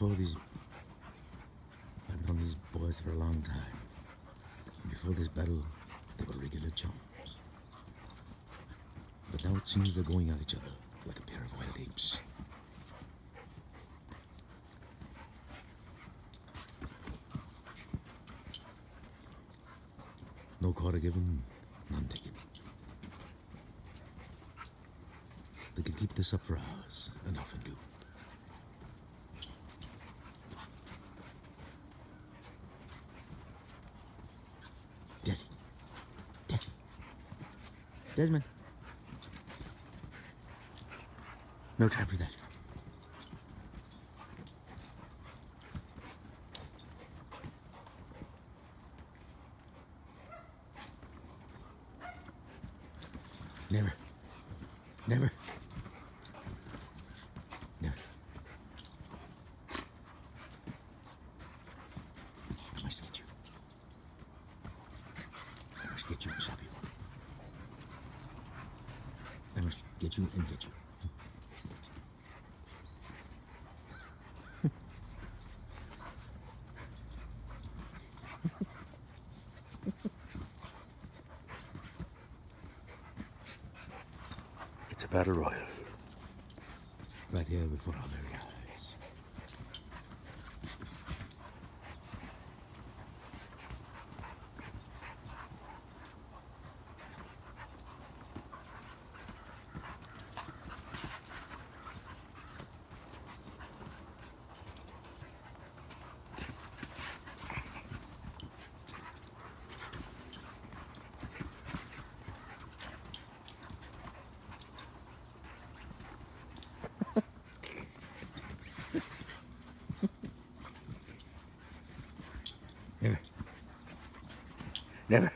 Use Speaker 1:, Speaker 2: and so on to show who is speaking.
Speaker 1: before these, I've known these boys for a long time. Before this battle, they were regular chums. But now it seems they're going at each other like a pair of wild apes. No quarter given, none taken. They could keep this up for hours, and often do. Desi. Desi. Desmond. No time for that. Never. Never. Never. I must get you. I must get you and stop you. I must get you and get you. It's a battle royal. Right here before our very eyes. Never. Never.